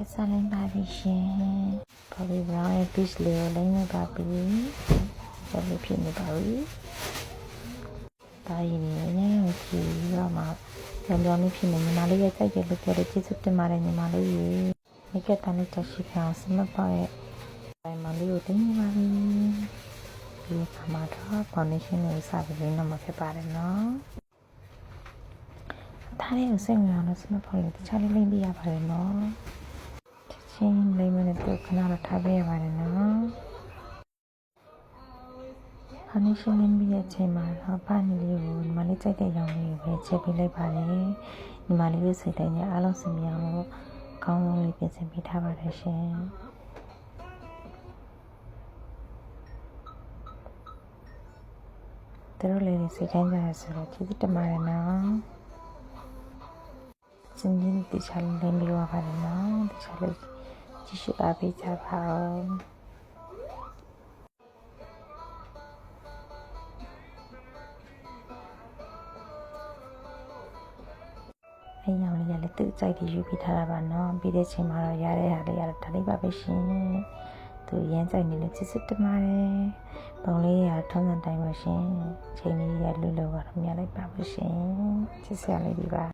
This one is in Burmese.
ကစားလိုက်ပါပြီရှင်ဘာလို့ဘရောင်းရဲ့ fish လေးကိုလိမ့်လိုက်ပါပြီဘယ်လိုဖြစ်နေပါလဲဒါရင်းနေနေကြည့်ရမှာကြောင်ကြောင်လေးဖြစ်နေညီမလေးရဲ့စိုက်ကြလို့ပြောတယ်ကျေးဇူးတင်ပါတယ်ညီမလေးရေမိကတန်လေးတက်ရှိခံစမပါရဲ့တိုင်မလေးကိုတင်ပါပြီဒီကမှာတော့ foundation လေးစပြီးတော့မှဖြစ်ပါတယ်နော်ဒါလေးကိုစိတ်ဝင်အောင်လို့စမပါလို့တခြားလေးလိမ့်ပြရပါတယ်နော်ချင်းလိမ့်မနဲ့တော့ခဏတော့ထားပေးရပါတယ်နော်foundation လိမ့်ပြီးတဲ့အချိန်မှာတော့ပါနေလေးကိုညီမလေးကြိုက်တဲ့ရောင်လေးကိုပဲချက်ပေးလိုက်ပါတယ်ညီမလေးရဲ့စိတ်တိုင်းနဲ့အားလုံးစင်မြောင်လို့ကောင်းကောင်းလေးပြင်ဆင်ပေးထားပါတယ်ရှင်တို့လေးစိတ်တိုင်းကြရဆိုတော့ကျေးဇူးတင်ပါတယ်နော်စင်ကြီးတိချာလေးလိမ့်ပြီးတော့ပါတယ်နော်တိချာလေးကြည့်ရှုအားပေးကြပါဦးအဲ့ရောင်လေးကလည်းသူ့ကြိုက်ပြီးယူပြီးထားတာပါနော်ပြီးတဲ့ချိန်မှာတော့ရတဲ့ဟာလေးရတော့ဒါလေးပါပဲရှင်သူရမ်းကြိုက်နေလို့ချစ်စစ်တမားတယ်ပုံလေးရထုံးစံတိုင်းပါရှင်ချိန်လေးရလွတ်လို့ကတော့မြင်လိုက်ပါဘူးရှင်ချစ်စရာလေးဒီပါ